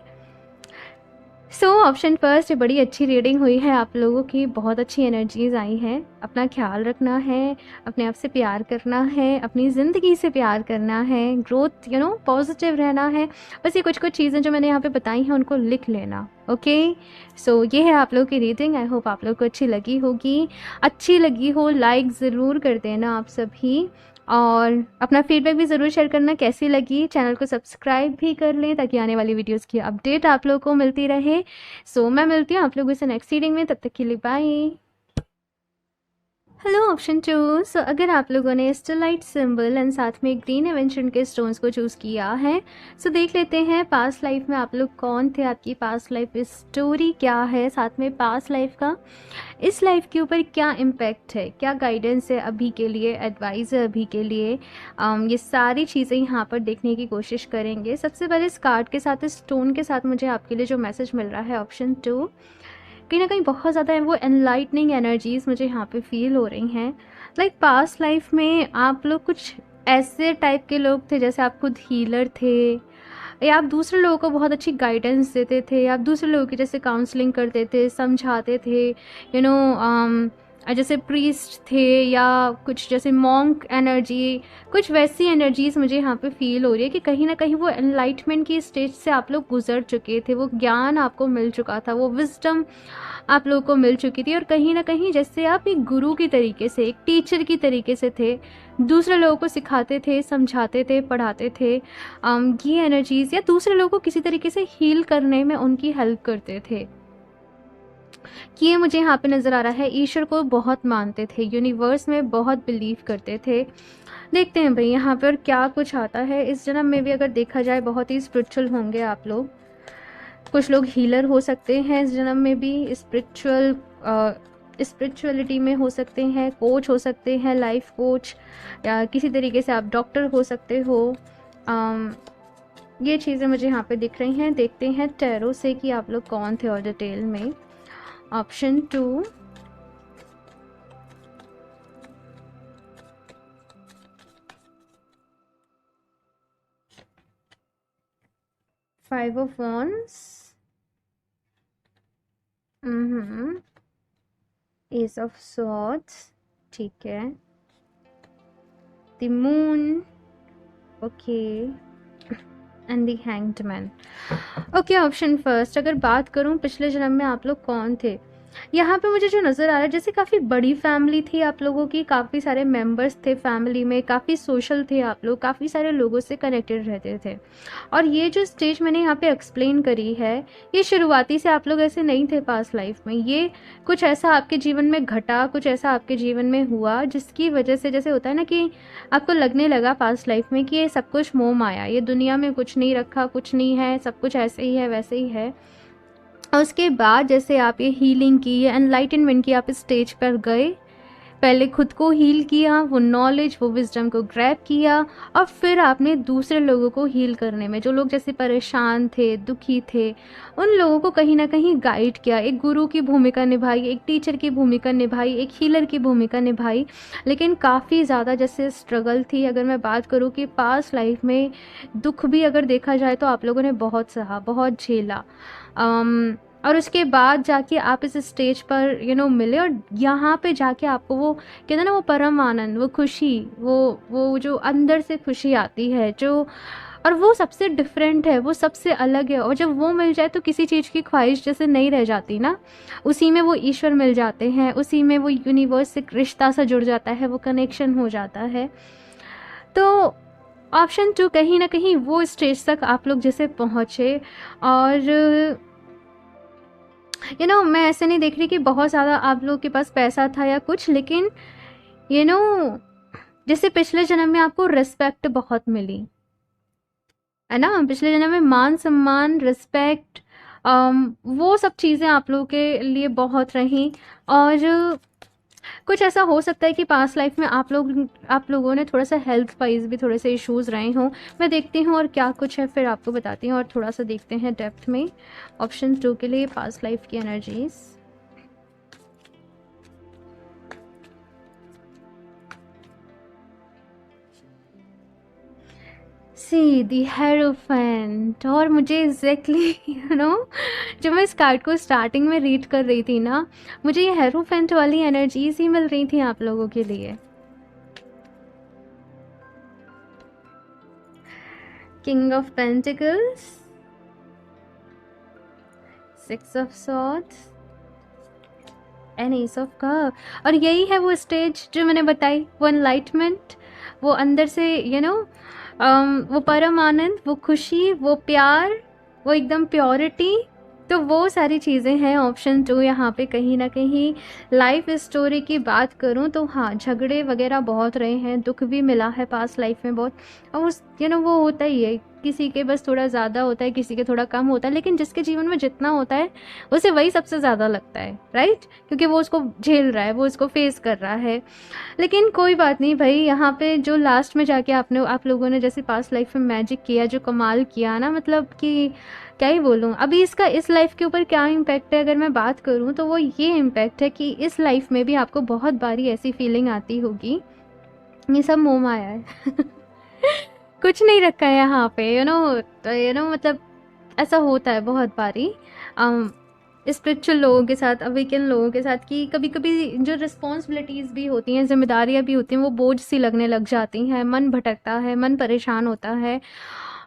सो ऑप्शन फर्स्ट, बड़ी अच्छी रीडिंग हुई है आप लोगों की, बहुत अच्छी एनर्जीज आई हैं। अपना ख्याल रखना है, अपने आप से प्यार करना है, अपनी ज़िंदगी से प्यार करना है, ग्रोथ पॉजिटिव रहना है। बस ये कुछ चीज़ें जो मैंने यहाँ पे बताई हैं उनको लिख लेना। ओके, सो ये है आप लोगों की रीडिंग। आई होप आप लोग को अच्छी लगी होगी। अच्छी लगी हो लाइक ज़रूर कर देना आप सभी, और अपना फीडबैक भी ज़रूर शेयर करना कैसी लगी। चैनल को सब्सक्राइब भी कर लें ताकि आने वाली वीडियोस की अपडेट आप लोगों को मिलती रहे। सो मैं मिलती हूँ आप लोगों से नेक्स्ट रीडिंग में, तब तक के लिए बाय। हेलो ऑप्शन 2, सो अगर आप लोगों ने स्टेलाइट सिंबल एंड साथ में ग्रीन एवेंचर के स्टोन्स को चूज़ किया है, सो देख लेते हैं पास्ट लाइफ में आप लोग कौन थे, आपकी पास्ट लाइफ स्टोरी क्या है, साथ में पास्ट लाइफ का इस लाइफ के ऊपर क्या इम्पैक्ट है, क्या गाइडेंस है अभी के लिए, एडवाइस है अभी के लिए। ये सारी चीज़ें यहाँ पर देखने की कोशिश करेंगे। सबसे पहले इस कार्ड के साथ, इस स्टोन के साथ मुझे आपके लिए जो मैसेज मिल रहा है ऑप्शन 2, कहीं ना कहीं बहुत ज़्यादा वो एनलाइटनिंग एनर्जीज़ मुझे यहाँ पे फील हो रही हैं। लाइक पास्ट लाइफ में आप लोग कुछ ऐसे टाइप के लोग थे, जैसे आप खुद हीलर थे, या आप दूसरे लोगों को बहुत अच्छी गाइडेंस देते थे, आप दूसरे लोगों की जैसे काउंसलिंग करते थे, समझाते थे, जैसे प्रीस्ट थे, या कुछ जैसे मॉन्क एनर्जी, कुछ वैसी एनर्जीज़ मुझे यहाँ पे फील हो रही है कि कहीं ना कहीं वो एनलाइटमेंट की स्टेज से आप लोग गुजर चुके थे, वो ज्ञान आपको मिल चुका था, वो विजडम आप लोगों को मिल चुकी थी, और कहीं ना कहीं जैसे आप एक गुरु की तरीके से, एक टीचर की तरीके से थे, दूसरे लोगों को सिखाते थे, समझाते थे, पढ़ाते थे। ये एनर्जीज़, या दूसरे लोगों को किसी तरीके से हील करने में उनकी हेल्प करते थे, कि ये मुझे यहाँ पे नज़र आ रहा है। ईश्वर को बहुत मानते थे, यूनिवर्स में बहुत बिलीव करते थे। देखते हैं भाई यहाँ पर क्या कुछ आता है। इस जन्म में भी अगर देखा जाए बहुत ही स्पिरिचुअल होंगे आप लोग, कुछ लोग हीलर हो सकते हैं इस जन्म में भी, स्पिरिचुअलिटी में हो सकते हैं, कोच हो सकते हैं, लाइफ कोच, या किसी तरीके से आप डॉक्टर हो सकते हो। ये चीज़ें मुझे यहाँ पे दिख रही हैं। देखते हैं टैरो से कि आप लोग कौन थे और डिटेल में। Option 2, five of wands, S of swords, ठीक है, the moon, okay, and the hanged man. Okay, option first, अगर बात करूं पिछले जन्म में आप लोग कौन थे, यहाँ पे मुझे जो नज़र आ रहा है जैसे काफ़ी बड़ी फैमिली थी आप लोगों की, काफ़ी सारे मेंबर्स थे फैमिली में, काफ़ी सोशल थे आप लोग, काफ़ी सारे लोगों से कनेक्टेड रहते थे। और ये जो स्टेज मैंने यहाँ पे एक्सप्लेन करी है, ये शुरुआती से आप लोग ऐसे नहीं थे पास्ट लाइफ में, ये कुछ ऐसा आपके जीवन में घटा, कुछ ऐसा आपके जीवन में हुआ जिसकी वजह से, जैसे होता है ना कि आपको लगने लगा पास्ट लाइफ में कि ये सब कुछ मोह माया, ये दुनिया में कुछ नहीं रखा, कुछ नहीं है, सब कुछ ऐसे ही है वैसे ही है। और उसके बाद जैसे आप ये हीलिंग की, ये एनलाइटनमेंट की, आप इस स्टेज पर गए, पहले खुद को हील किया, वो नॉलेज, वो विजडम को ग्रैब किया, और फिर आपने दूसरे लोगों को हील करने में, जो लोग जैसे परेशान थे, दुखी थे, उन लोगों को कहीं ना कहीं गाइड किया, एक गुरु की भूमिका निभाई, एक टीचर की भूमिका निभाई, एक हीलर की भूमिका निभाई। लेकिन काफ़ी ज़्यादा जैसे स्ट्रगल थी, अगर मैं बात करूँ कि पास्ट लाइफ में दुख भी अगर देखा जाए तो आप लोगों ने बहुत सहा, बहुत झेला। और उसके बाद जाके आप इस स्टेज पर मिले, और यहाँ पे जाके आपको वो कहते हैं ना, वो परम आनंद, वो खुशी, वो जो अंदर से खुशी आती है, जो, और वो सबसे डिफरेंट है, वो सबसे अलग है। और जब वो मिल जाए तो किसी चीज़ की ख्वाहिश जैसे नहीं रह जाती ना, उसी में वो ईश्वर मिल जाते हैं, उसी में वो यूनिवर्स से रिश्ता सा जुड़ जाता है, वो कनेक्शन हो जाता है। तो ऑप्शन 2 कहीं ना कहीं वो स्टेज तक आप लोग जैसे पहुँचे। और मैं ऐसे नहीं देख रही कि बहुत ज़्यादा आप लोगों के पास पैसा था या कुछ, लेकिन यू नो जैसे पिछले जन्म में आपको रिस्पेक्ट बहुत मिली है ना, पिछले जन्म में मान सम्मान, रिस्पेक्ट, वो सब चीज़ें आप लोगों के लिए बहुत रहीं। और कुछ ऐसा हो सकता है कि पास्ट लाइफ में आप लोगों ने थोड़ा सा हेल्थ वाइज भी थोड़े से इश्यूज़ रहे हों। मैं देखती हूँ और क्या कुछ है फिर आपको बताती हूँ, और थोड़ा सा देखते हैं डेप्थ में ऑप्शन 2 के लिए पास्ट लाइफ की एनर्जीज। सी दी हेरोफेंट। और मुझे एग्जैक्टली जब मैं इस कार्ड को स्टार्टिंग में रीड कर रही थी ना, मुझे ये हेरोफेंट वाली एनर्जीज ही मिल रही थी आप लोगों के लिए। King of pentacles, 6 of swords and S of cup. और यही है वो स्टेज जो मैंने बताई, वो एनलाइटमेंट, वो अंदर से वो परम आनंद, वो खुशी, वो प्यार, वो एकदम प्योरिटी। तो वो सारी चीज़ें हैं ऑप्शन 2 यहाँ पे। कहीं ना कहीं लाइफ स्टोरी की बात करूँ तो हाँ, झगड़े वगैरह बहुत रहे हैं, दुख भी मिला है पास्ट लाइफ में बहुत। और उस वो होता ही है, किसी के बस थोड़ा ज़्यादा होता है, किसी के थोड़ा कम होता है, लेकिन जिसके जीवन में जितना होता है उसे वही सबसे ज़्यादा लगता है, राइट? क्योंकि वो उसको झेल रहा है, वो उसको फेस कर रहा है। लेकिन कोई बात नहीं भाई, यहाँ पे जो लास्ट में जाके आप लोगों ने जैसे पास्ट लाइफ में मैजिक किया, जो कमाल किया ना, मतलब कि क्या ही बोलूँ। अभी इसका इस लाइफ के ऊपर क्या इम्पैक्ट है अगर मैं बात करूँ तो वो ये इम्पैक्ट है कि इस लाइफ में भी आपको बहुत बारी ऐसी फीलिंग आती होगी, ये सब मोह माया है कुछ नहीं रखा है यहाँ पे, मतलब ऐसा होता है बहुत बारी स्पिरिचुअल लोगों के साथ, अवेकन लोगों के साथ, कि कभी कभी जो रिस्पॉन्सिबिलिटीज़ भी होती हैं, जिम्मेदारियाँ भी होती हैं, वो बोझ सी लगने लग जाती हैं, मन भटकता है, मन परेशान होता है,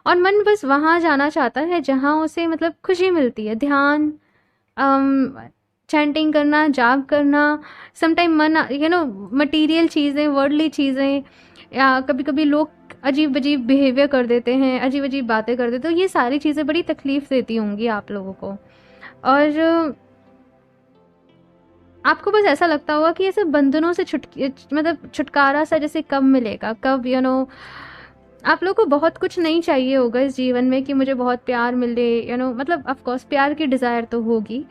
और मन बस वहाँ जाना चाहता है जहाँ उसे मतलब खुशी मिलती है। ध्यान, चैंटिंग करना, जाप करना, समटाइम मन मटीरियल चीज़ें, वर्ल्डली चीज़ें, या कभी कभी लोग अजीब अजीब बिहेवियर कर देते हैं, अजीब अजीब बातें कर देते हैं। तो ये सारी चीज़ें बड़ी तकलीफ़ देती होंगी आप लोगों को, और आपको बस ऐसा लगता होगा कि ऐसे बंधनों से मतलब छुटकारा सा जैसे कब मिलेगा, कब आप लोग को बहुत कुछ नहीं चाहिए होगा इस जीवन में कि मुझे बहुत प्यार मिले, मतलब ऑफ कोर्स प्यार की डिज़ायर तो होगी,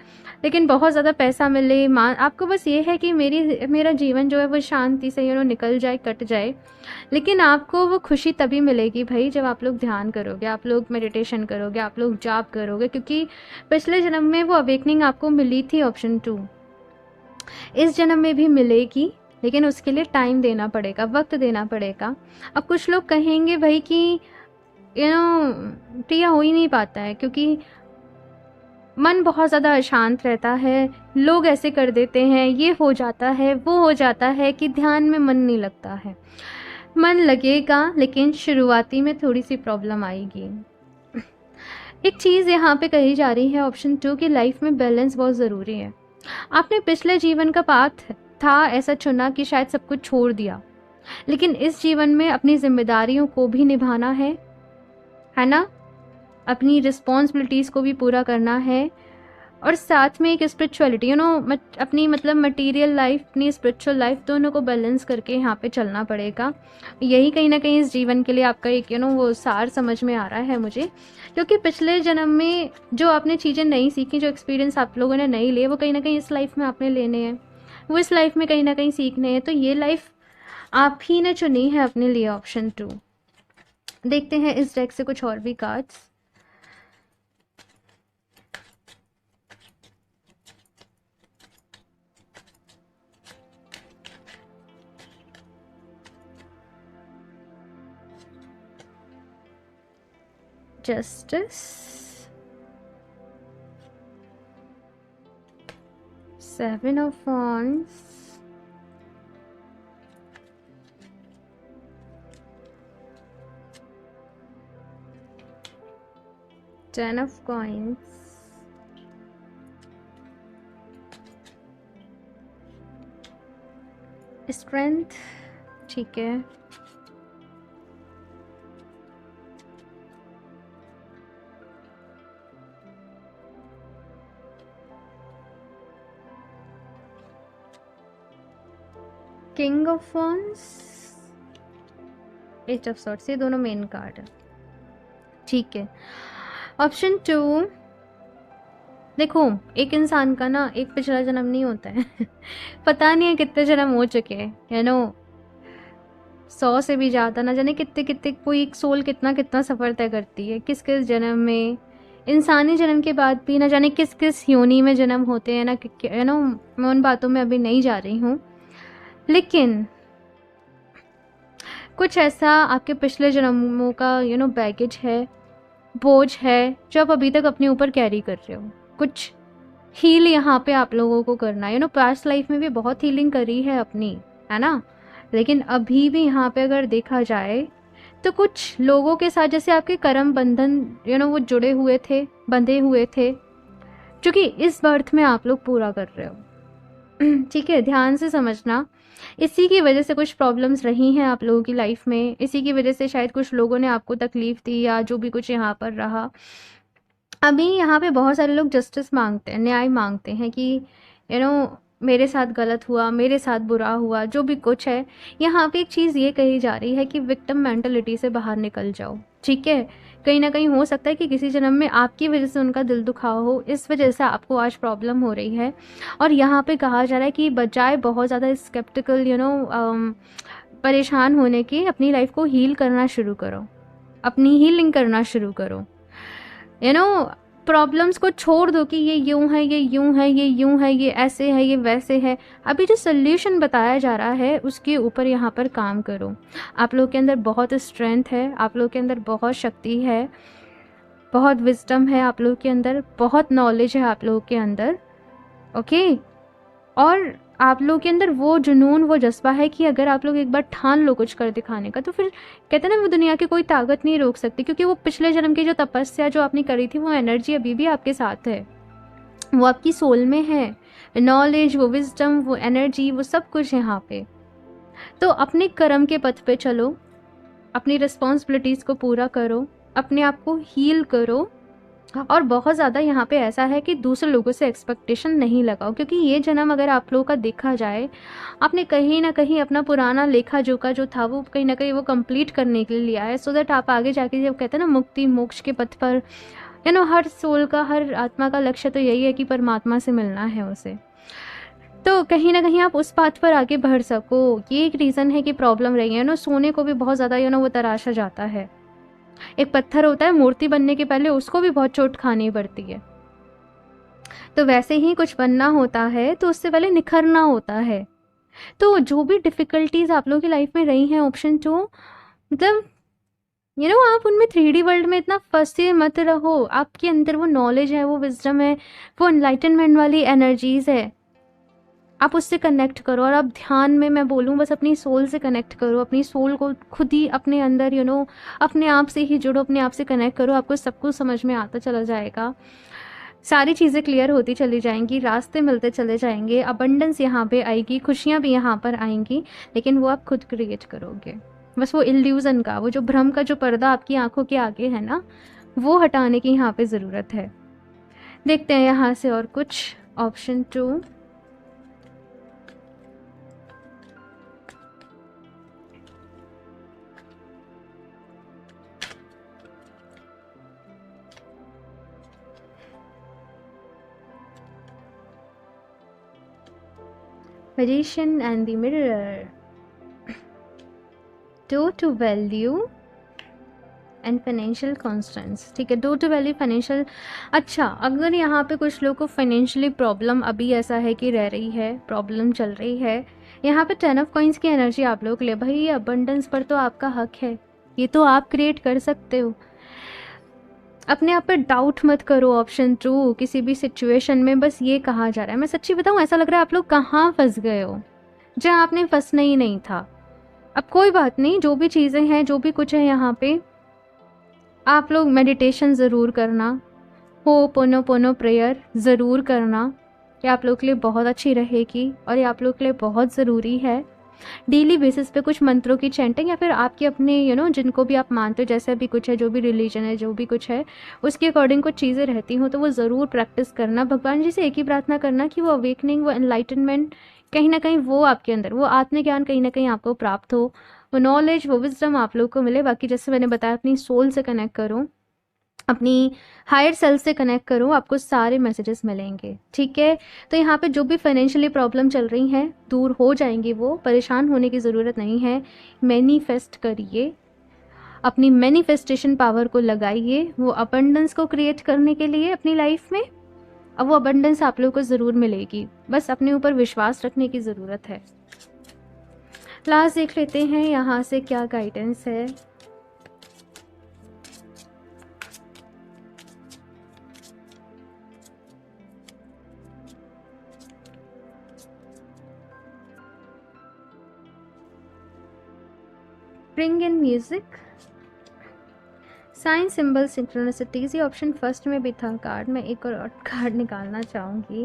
लेकिन बहुत ज़्यादा पैसा मिले, आपको बस ये है कि मेरा जीवन जो है वो शांति से निकल जाए, कट जाए। लेकिन आपको वो खुशी तभी मिलेगी भाई जब आप लोग ध्यान करोगे, आप लोग मेडिटेशन करोगे, आप लोग जाप करोगे, क्योंकि पिछले जन्म में वो अवेकनिंग आपको मिली थी ऑप्शन 2, इस जन्म में भी मिलेगी, लेकिन उसके लिए टाइम देना पड़ेगा, वक्त देना पड़ेगा। अब कुछ लोग कहेंगे भाई कि प्रिया हो ही नहीं पाता है क्योंकि मन बहुत ज़्यादा अशांत रहता है, लोग ऐसे कर देते हैं, ये हो जाता है, वो हो जाता है, कि ध्यान में मन नहीं लगता है। मन लगेगा, लेकिन शुरुआती में थोड़ी सी प्रॉब्लम आएगी। एक चीज़ यहाँ पे कही जा रही है ऑप्शन 2 की लाइफ में बैलेंस बहुत ज़रूरी है। आपने पिछले जीवन का पाथ था ऐसा चुना कि शायद सब कुछ छोड़ दिया, लेकिन इस जीवन में अपनी जिम्मेदारियों को भी निभाना है ना, अपनी रिस्पॉन्सिबिलिटीज़ को भी पूरा करना है, और साथ में एक स्पिरिचुअलिटी, यू नो, अपनी मतलब मटेरियल लाइफ, अपनी स्पिरिचुअल लाइफ, दोनों को बैलेंस करके यहाँ पे चलना पड़ेगा। यही कहीं ना कहीं इस जीवन के लिए आपका एक वो सार समझ में आ रहा है मुझे, क्योंकि पिछले जन्म में जो आपने चीज़ें नहीं सीखी, जो एक्सपीरियंस आप लोगों ने नहीं लिए, वो कहीं ना कहीं इस लाइफ में आपने लेने हैं, वो इस लाइफ में कहीं ना कहीं सीखने हैं। तो ये लाइफ आप ही ने चुनी है अपने लिए। ऑप्शन 2। देखते हैं इस डेक से कुछ और भी cards. Justice, 7 of Wands, Ten of Coins, Strength, ठीक है, king of wands, eight of swords, ये दोनों मेन कार्ड है। ठीक है। ऑप्शन 2, देखो एक इंसान का ना एक पिछला जन्म नहीं होता है पता नहीं है कितने जन्म हो चुके हैं, 100 से भी ज़्यादा, ना जाने कितने कितने, कोई एक सोल कितना कितना सफ़र तय करती है, किस किस जन्म में, इंसानी जन्म के बाद भी ना जाने किस किस योनि में जन्म होते हैं ना, मैं उन बातों में अभी नहीं जा रही हूँ। लेकिन कुछ ऐसा आपके पिछले जन्मों का बैगेज है, बोझ है, जो आप अभी तक अपने ऊपर कैरी कर रहे हो। कुछ हील यहाँ पे आप लोगों को करना है। पास्ट लाइफ में भी बहुत हीलिंग करी है अपनी, है ना, लेकिन अभी भी यहाँ पे अगर देखा जाए तो कुछ लोगों के साथ जैसे आपके कर्म बंधन वो जुड़े हुए थे, बंधे हुए थे, जो कि इस बर्थ में आप लोग पूरा कर रहे हो। ठीक है, ध्यान से समझना। इसी की वजह से कुछ प्रॉब्लम्स रही हैं आप लोगों की लाइफ में, इसी की वजह से शायद कुछ लोगों ने आपको तकलीफ दी, या जो भी कुछ यहाँ पर रहा। अभी यहाँ पे बहुत सारे लोग जस्टिस मांगते हैं, न्याय मांगते हैं कि मेरे साथ गलत हुआ, मेरे साथ बुरा हुआ, जो भी कुछ है। यहाँ पे एक चीज़ ये कही जा रही है कि विक्टिम मेंटलिटी से बाहर निकल जाओ। ठीक है, कहीं ना कहीं हो सकता है कि किसी जन्म में आपकी वजह से उनका दिल दुखा हो, इस वजह से आपको आज प्रॉब्लम हो रही है। और यहाँ पे कहा जा रहा है कि बजाय बहुत ज़्यादा स्केप्टिकल परेशान होने के, अपनी लाइफ को हील करना शुरू करो, अपनी हीलिंग करना शुरू करो। प्रॉब्लम्स को छोड़ दो कि ये यूं है, ये यूं है, ये यूं है, ये ऐसे है, ये वैसे है। अभी जो सोल्यूशन बताया जा रहा है उसके ऊपर यहाँ पर काम करो। आप लोग के अंदर बहुत स्ट्रेंथ है, आप लोग के अंदर बहुत शक्ति है, बहुत विजडम है आप लोग के अंदर, बहुत नॉलेज है आप लोग के अंदर। ओके, और आप लोग के अंदर वो जुनून, वो जज्बा है कि अगर आप लोग एक बार ठान लो कुछ कर दिखाने का, तो फिर कहते हैं ना, वो दुनिया की कोई ताकत नहीं रोक सकती, क्योंकि वो पिछले जन्म की जो तपस्या जो आपने करी थी, वो एनर्जी अभी भी आपके साथ है, वो आपकी सोल में है। नॉलेज, वो विजडम, वो एनर्जी, वो सब कुछ यहाँ पे। तो अपने कर्म के पथ पे चलो, अपनी रिस्पॉन्सिबिलिटीज़ को पूरा करो, अपने आप को हील करो। और बहुत ज़्यादा यहाँ पे ऐसा है कि दूसरे लोगों से एक्सपेक्टेशन नहीं लगाओ, क्योंकि ये जन्म अगर आप लोगों का देखा जाए, आपने कहीं ना कहीं अपना पुराना लेखा जोखा जो था वो कहीं ना कहीं वो कंप्लीट करने के लिए लिया है, सो दैट आप आगे जाके जब कहते हैं ना मुक्ति मोक्ष के पथ पर, हर सोल का, हर आत्मा का लक्ष्य तो यही है कि परमात्मा से मिलना है उसे। तो कहीं ना कहीं आप उस पाथ पर आगे बढ़ सको। ये एक रीज़न है कि प्रॉब्लम रही है। सोने को भी बहुत ज़्यादा वो तराशा जाता है। एक पत्थर होता है, मूर्ति बनने के पहले उसको भी बहुत चोट खानी पड़ती है। तो वैसे ही कुछ बनना होता है तो उससे पहले निखरना होता है। तो जो भी डिफ़िकल्टीज आप लोगों की लाइफ में रही हैं, ऑप्शन 2, मतलब आप उनमें 3D वर्ल्ड में इतना फंसे मत रहो। आपके अंदर वो नॉलेज है, वो विजडम है, वो एनलाइटनमेंट वाली एनर्जीज है, आप उससे कनेक्ट करो। और आप ध्यान में, मैं बोलूँ बस, अपनी सोल से कनेक्ट करो, अपनी सोल को खुद ही अपने अंदर अपने आप से ही जुड़ो, अपने आप से कनेक्ट करो। आपको सब कुछ समझ में आता चला जाएगा, सारी चीज़ें क्लियर होती चली जाएंगी, रास्ते मिलते चले जाएंगे, अबंडेंस यहाँ पे आएगी, खुशियाँ भी यहाँ पर आएंगी, लेकिन वो आप खुद क्रिएट करोगे। बस वो इल्यूज़न का, वो जो भ्रम का जो पर्दा आपकी आंखों के आगे है ना, वो हटाने की यहाँ पे ज़रूरत है। देखते हैं यहाँ से और कुछ। Option 2, Magician and the Mirror, 2 to value and financial constants. ठीक है, 2 टू वैल्यू फाइनेंशियल। अच्छा, अगर यहाँ पे कुछ लोगों को फाइनेंशियली प्रॉब्लम अभी ऐसा है कि रह रही है, प्रॉब्लम चल रही है, यहाँ पे 10 ऑफ कॉइंस की एनर्जी आप लोगों के लिए, भाई अबंडेंस पर तो आपका हक है, ये तो आप क्रिएट कर सकते हो। अपने आप पे डाउट मत करो। ऑप्शन 2, किसी भी सिचुएशन में बस ये कहा जा रहा है, मैं सच्ची बताऊँ ऐसा लग रहा है आप लोग कहाँ फंस गए हो जहाँ आपने फंसना ही नहीं था। अब कोई बात नहीं, जो भी चीज़ें हैं, जो भी कुछ है यहाँ पे, आप लोग मेडिटेशन ज़रूर करना, होपोनोपोनो प्रेयर ज़रूर करना, ये आप लोग के लिए बहुत अच्छी रहेगी और ये आप लोग के लिए बहुत ज़रूरी है। डेली बेसिस पे कुछ मंत्रों की चैंटिंग या फिर आपके अपने जिनको भी आप मानते हो, जैसे भी कुछ है, जो भी रिलीजन है, जो भी कुछ है, उसके अकॉर्डिंग कुछ चीज़ें रहती हों तो वो ज़रूर प्रैक्टिस करना। भगवान जी से एक ही प्रार्थना करना कि वो अवेकनिंग, वो एनलाइटनमेंट कहीं ना कहीं वो आपके अंदर, वो आत्मज्ञान कहीं ना कहीं आपको प्राप्त हो, वो नॉलेज, वो विजडम आप लोग को मिले। बाकी जैसे मैंने बताया, अपनी सोल से कनेक्ट करो, अपनी हायर सेल्फ से कनेक्ट करो, आपको सारे मैसेजेस मिलेंगे। ठीक है, तो यहाँ पे जो भी फाइनेंशियली प्रॉब्लम चल रही हैं दूर हो जाएंगी, वो परेशान होने की ज़रूरत नहीं है। मैनिफेस्ट करिए, अपनी मैनिफेस्टेशन पावर को लगाइए वो अबंडेंस को क्रिएट करने के लिए अपनी लाइफ में। अब वो अबंडेंस आप लोगों को ज़रूर मिलेगी, बस अपने ऊपर विश्वास रखने की ज़रूरत है। लास्ट देख लेते हैं यहाँ से क्या गाइडेंस है। Bring in music, sign symbol synchronicities, ये ऑप्शन फर्स्ट में भी था कार्ड। मैं एक और कार्ड निकालना चाहूँगी।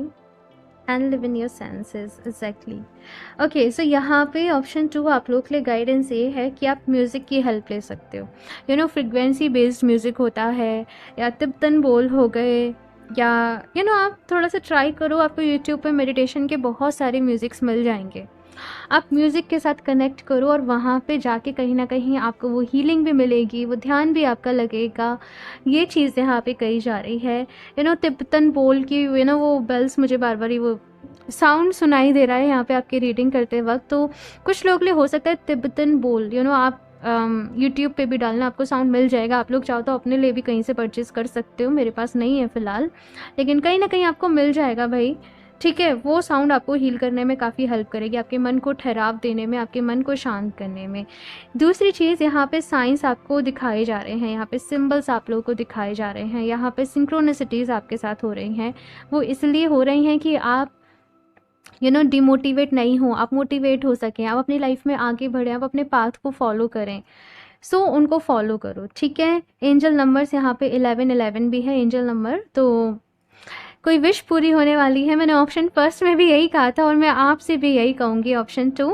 And live in your senses, exactly. Okay, so यहाँ पे ऑप्शन 2 आप लोग के लिए गाइडेंस ये है कि आप म्यूज़िक की हेल्प ले सकते हो। फ्रिक्वेंसी बेस्ड म्यूज़िक होता है, या तिब्बतन बोल हो गए, या आप थोड़ा सा ट्राई करो, आपको यूट्यूब पे मेडिटेशन के बहुत सारे म्यूज़िक्स मिल जाएंगे। आप म्यूज़िक के साथ कनेक्ट करो और वहाँ पे जाके कहीं ना कहीं आपको वो हीलिंग भी मिलेगी, वो ध्यान भी आपका लगेगा। ये चीज़ यहाँ पे कही जा रही है। तिब्बतन बोल की वो बेल्स, मुझे बार बार ही वो साउंड सुनाई दे रहा है यहाँ पे आपकी रीडिंग करते वक्त। तो कुछ लोग लिए हो सकता है तिब्बतन बोल आप यूट्यूब पे भी डालना, आपको साउंड मिल जाएगा। आप लोग चाहो तो अपने लिए भी कहीं से परचेज़ कर सकते हो, मेरे पास नहीं है फ़िलहाल, लेकिन कहीं ना कहीं आपको मिल जाएगा भाई। ठीक है, वो साउंड आपको हील करने में काफ़ी हेल्प करेगी, आपके मन को ठहराव देने में, आपके मन को शांत करने में। दूसरी चीज़, यहाँ पे साइंस आपको दिखाए जा रहे हैं, यहाँ पे सिंबल्स आप लोगों को दिखाए जा रहे हैं, यहाँ पे सिंक्रोनिसिटीज़ आपके साथ हो रही हैं। वो इसलिए हो रही हैं कि आप डिमोटिवेट नहीं हो, आप मोटिवेट हो सकें, आप अपनी लाइफ में आगे बढ़ें, आप अपने पाथ को फॉलो करें। सो उनको फॉलो करो। ठीक है, एंजल नंबर्स यहाँ पे 1111 भी है एंजल नंबर, तो कोई विश पूरी होने वाली है। मैंने ऑप्शन फर्स्ट में भी यही कहा था और मैं आपसे भी यही कहूँगी, ऑप्शन 2,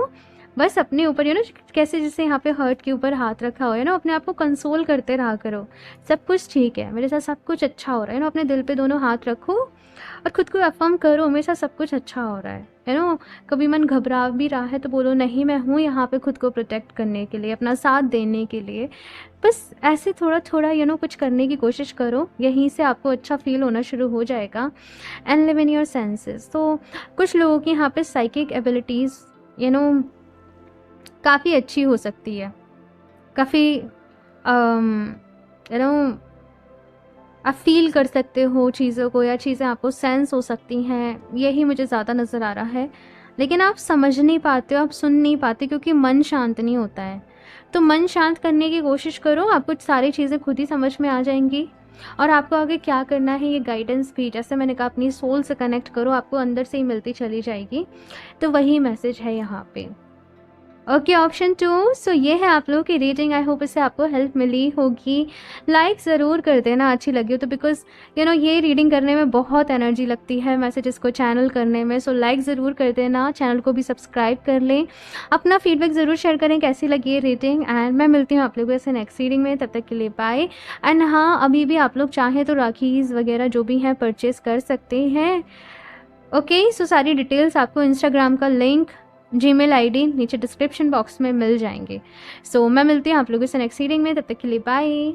बस अपने ऊपर कैसे जैसे यहाँ पे हर्ट के ऊपर हाथ रखा हो अपने आप को कंसोल करते रहा करो, सब कुछ ठीक है, मेरे साथ सब कुछ अच्छा हो रहा है अपने दिल पे दोनों हाथ रखो और खुद को अफर्म करो, मेरे साथ सब कुछ अच्छा हो रहा है कभी मन घबरा भी रहा है तो बोलो नहीं, मैं हूँ यहाँ पे खुद को प्रोटेक्ट करने के लिए, अपना साथ देने के लिए। बस ऐसे थोड़ा थोड़ा कुछ करने की कोशिश करो, यहीं से आपको अच्छा फील होना शुरू हो जाएगा। And live in your senses. तो कुछ लोगों की यहाँ पे साइकिक एबिलिटीज़ काफ़ी अच्छी हो सकती है, काफ़ी आप फील कर सकते हो चीज़ों को, या चीज़ें आपको सेंस हो सकती हैं, यही मुझे ज़्यादा नज़र आ रहा है। लेकिन आप समझ नहीं पाते हो, आप सुन नहीं पाते, क्योंकि मन शांत नहीं होता है। तो मन शांत करने की कोशिश करो, आपको सारी चीज़ें खुद ही समझ में आ जाएंगी। और आपको आगे क्या करना है, ये गाइडेंस भी जैसे मैंने कहा अपनी सोल से कनेक्ट करो, आपको अंदर से ही मिलती चली जाएगी। तो वही मैसेज है यहाँ पे। Okay, option 2। सो ये है आप लोगों की रीडिंग। आई होप इससे आपको हेल्प मिली होगी। लाइक ज़रूर कर देना अच्छी लगी हो तो, बिकॉज ये रीडिंग करने में बहुत एनर्जी लगती है मैसेजेस को चैनल करने में। सो लाइक ज़रूर कर देना, चैनल को भी सब्सक्राइब कर लें, अपना फीडबैक ज़रूर शेयर करें कैसी लगी है रीडिंग। एंड मैं मिलती हूँ आप लोगों से नेक्स्ट रीडिंग में, तब तक के लिए बाय। एंड हाँ, अभी भी आप लोग चाहें तो राखीज़ वगैरह जो भी हैं परचेज़ कर सकते हैं। ओके, सो सारी डिटेल्स आपको इंस्टाग्राम का लिंक, जीमेल आईडी नीचे डिस्क्रिप्शन बॉक्स में मिल जाएंगे। सो मैं मिलती हूँ आप लोगों से नेक्स्ट रीडिंग में, तब तक के लिए बाय।